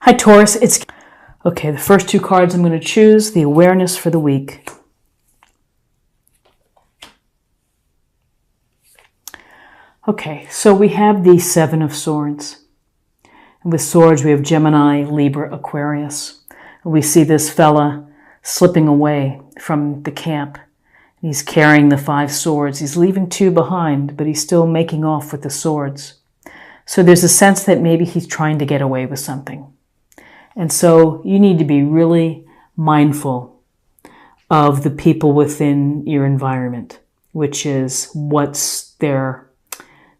Hi, Taurus. Okay, the first two cards I'm going to choose, the awareness for the week. Okay, so we have the Seven of Swords. And with swords, we have Gemini, Libra, Aquarius. And we see this fella slipping away from the camp. He's carrying the 5 swords. He's leaving 2 behind, but he's still making off with the swords. So there's a sense that maybe he's trying to get away with something. And so you need to be really mindful of the people within your environment, which is what's their,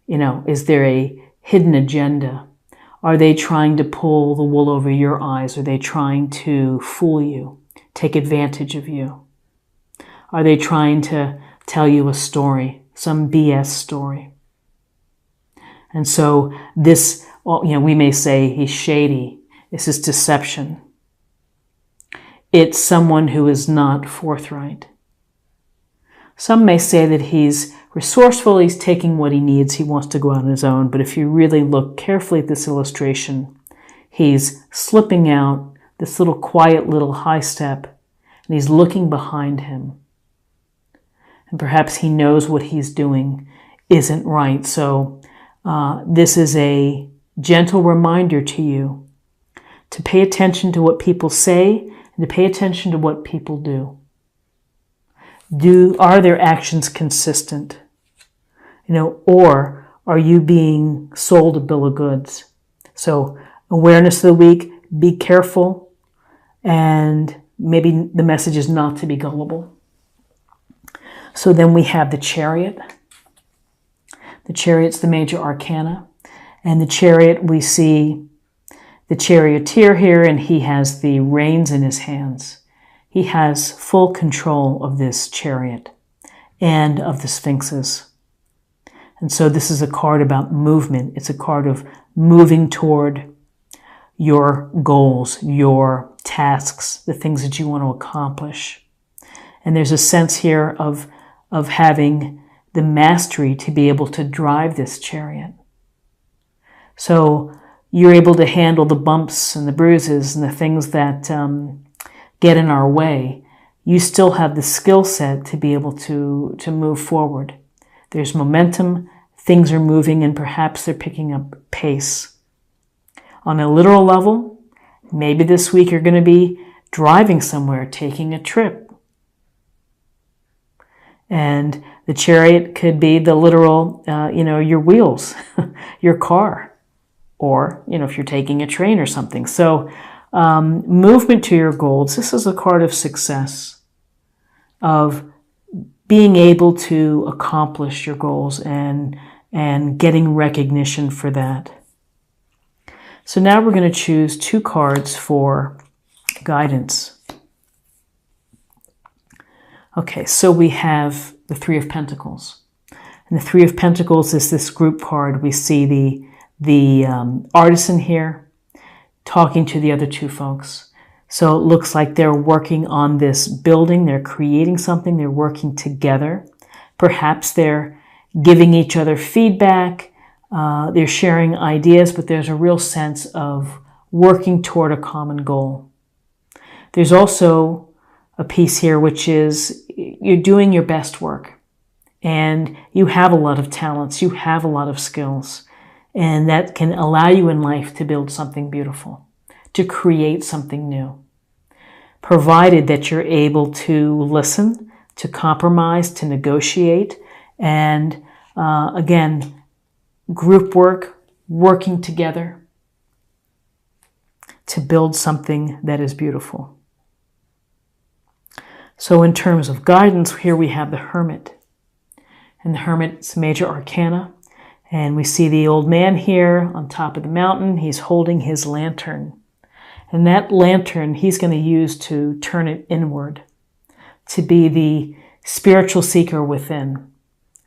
is there a hidden agenda? Are they trying to pull the wool over your eyes? Are they trying to fool you, take advantage of you? Are they trying to tell you a story, some BS story? And so this, we may say he's shady. This is deception. It's someone who is not forthright. Some may say that he's resourceful, he's taking what he needs, he wants to go out on his own. But if you really look carefully at this illustration, he's slipping out this little quiet little high step, and he's looking behind him. And perhaps he knows what he's doing isn't right. So this is a gentle reminder to you to pay attention to what people say and to pay attention to what people do. Are their actions consistent? Or are you being sold a bill of goods? So awareness of the week, be careful, and maybe the message is not to be gullible. So then we have the Chariot. The Chariot's the major arcana. And the Chariot, we see the charioteer here, and he has the reins in his hands. He has full control of this chariot and of the sphinxes. And so this is a card about movement. It's a card of moving toward your goals, your tasks, the things that you want to accomplish. And there's a sense here of having the mastery to be able to drive this chariot. So you're able to handle the bumps and the bruises and the things that get in our way. You still have the skill set to be able to move forward. There's momentum, things are moving, and perhaps they're picking up pace. On a literal level, maybe this week you're going to be driving somewhere, taking a trip. And the chariot could be the literal, your wheels, your car. Or, if you're taking a train or something. So movement to your goals. This is a card of success, of being able to accomplish your goals and getting recognition for that. So now we're going to choose 2 cards for guidance. Okay, so we have the 3 of Pentacles. And the 3 of Pentacles is this group card. We see the artisan here talking to the other 2 folks. So it looks like they're working on this building. They're creating something. They're working together. Perhaps they're giving each other feedback. They're sharing ideas, but there's a real sense of working toward a common goal. There's also a piece here which is you're doing your best work, and you have a lot of talents. You have a lot of skills. And that can allow you in life to build something beautiful, to create something new, provided that you're able to listen, to compromise, to negotiate, and again, group work, working together to build something that is beautiful. So in terms of guidance, here we have the Hermit. And the Hermit's major arcana. And we see the old man here on top of the mountain. He's holding his lantern. And that lantern he's going to use to turn it inward, to be the spiritual seeker within,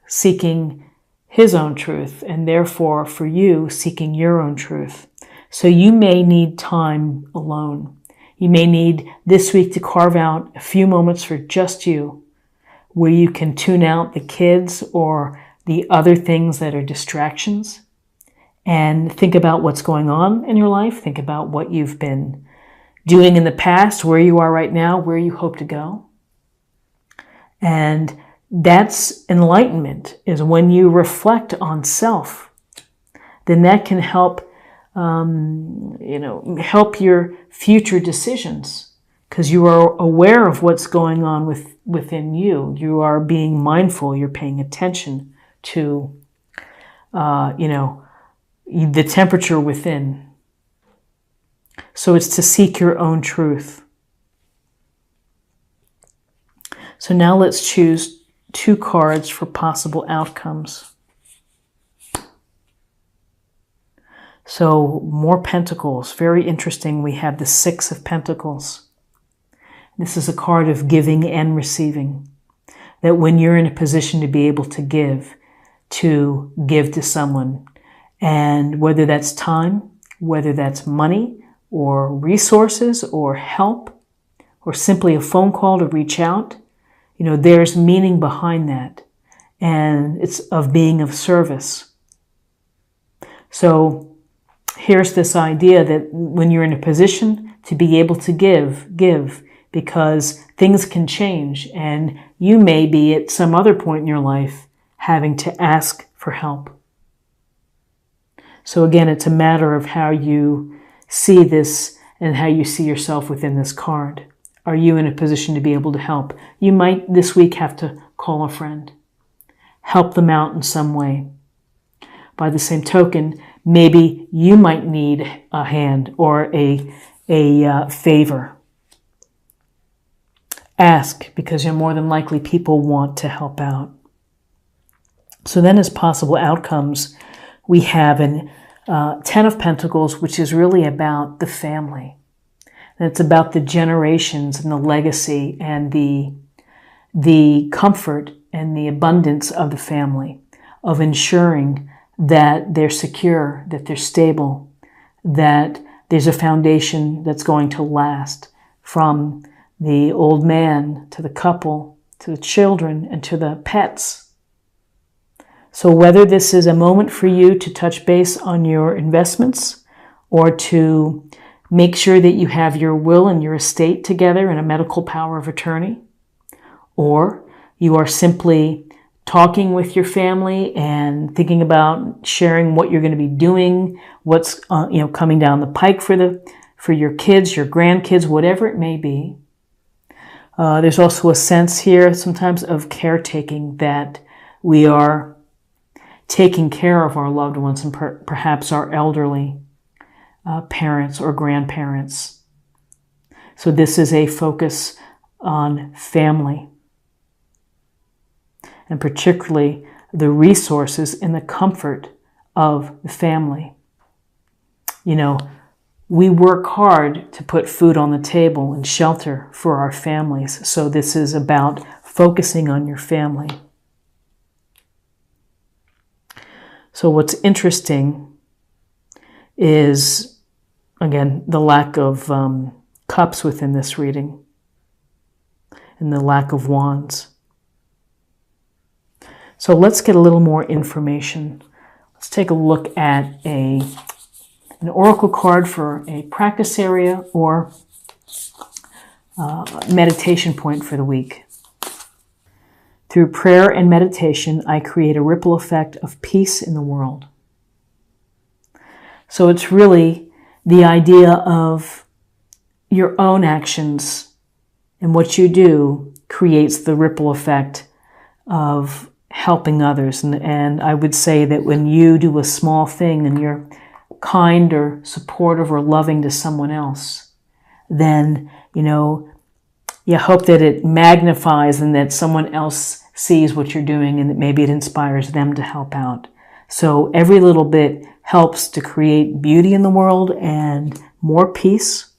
seeking his own truth, and therefore for you, seeking your own truth. So you may need time alone. You may need this week to carve out a few moments for just you, where you can tune out the kids or the other things that are distractions and think about what's going on in your life. Think about what you've been doing in the past, where you are right now, where you hope to go. And that's enlightenment, is when you reflect on self. Then that can help, help your future decisions, because you are aware of what's going on within you. You are being mindful. You're paying attention to, the temperature within. So it's to seek your own truth. So now let's choose 2 cards for possible outcomes. So more pentacles, very interesting. We have the 6 of Pentacles. This is a card of giving and receiving. That when you're in a position to be able to give to someone, and whether that's time, whether that's money, or resources, or help, or simply a phone call to reach out, there's meaning behind that, and it's of being of service. So here's this idea that when you're in a position to be able to give, because things can change, and you may be at some other point in your life having to ask for help. So again, it's a matter of how you see this and how you see yourself within this card. Are you in a position to be able to help? You might this week have to call a friend, help them out in some way. By the same token, maybe you might need a hand or a favor. Ask, because you're more than likely people want to help out. So then as possible outcomes, we have an 10 of Pentacles, which is really about the family. And it's about the generations and the legacy and the comfort and the abundance of the family, of ensuring that they're secure, that they're stable, that there's a foundation that's going to last, from the old man to the couple, to the children, and to the pets. So whether this is a moment for you to touch base on your investments, or to make sure that you have your will and your estate together in a medical power of attorney, or you are simply talking with your family and thinking about sharing what you're going to be doing, what's coming down the pike for your kids, your grandkids, whatever it may be. There's also a sense here sometimes of caretaking, that we are taking care of our loved ones and perhaps our elderly parents or grandparents. So this is a focus on family, and particularly the resources and the comfort of the family. We work hard to put food on the table and shelter for our families. So this is about focusing on your family. So what's interesting is, again, the lack of cups within this reading, and the lack of wands. So let's get a little more information. Let's take a look at an oracle card for a practice area or meditation point for the week. Through prayer and meditation, I create a ripple effect of peace in the world. So it's really the idea of your own actions, and what you do creates the ripple effect of helping others. And I would say that when you do a small thing and you're kind or supportive or loving to someone else, then, you hope that it magnifies and that someone else sees what you're doing, and that maybe it inspires them to help out. So every little bit helps to create beauty in the world and more peace.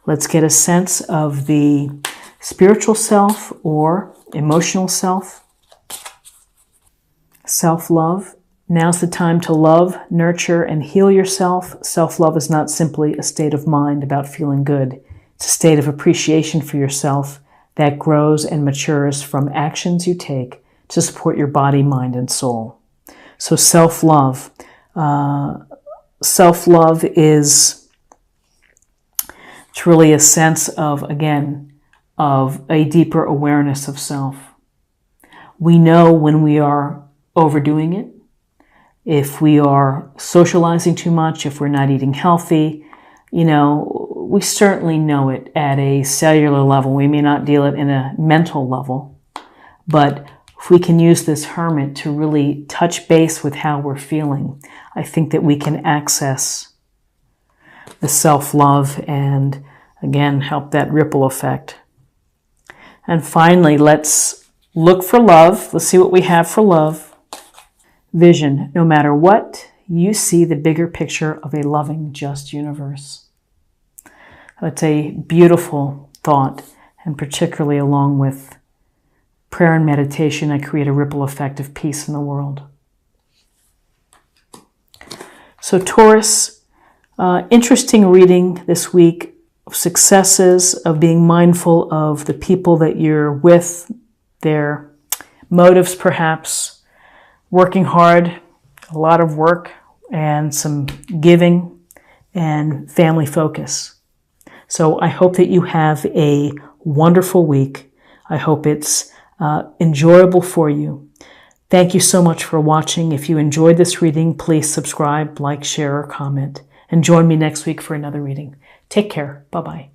Let's get a sense of the spiritual self or emotional self. Self-love. Now's the time to love, nurture, and heal yourself. Self-love is not simply a state of mind about feeling good. It's a state of appreciation for yourself that grows and matures from actions you take to support your body, mind, and soul. So self-love. Self-love is, it's really a sense of, again, of a deeper awareness of self. We know when we are overdoing it, if we are socializing too much, if we're not eating healthy. We certainly know it at a cellular level. We may not deal it in a mental level, but if we can use this hermit to really touch base with how we're feeling, I think that we can access the self-love and, again, help that ripple effect. And finally, let's look for love. Let's see what we have for love. Vision. No matter what, you see the bigger picture of a loving, just universe. It's a beautiful thought, and particularly along with prayer and meditation, I create a ripple effect of peace in the world. So Taurus, interesting reading this week of successes, of being mindful of the people that you're with, their motives perhaps, working hard, a lot of work, and some giving and family focus. So I hope that you have a wonderful week. I hope it's enjoyable for you. Thank you so much for watching. If you enjoyed this reading, please subscribe, like, share, or comment. And join me next week for another reading. Take care. Bye-bye.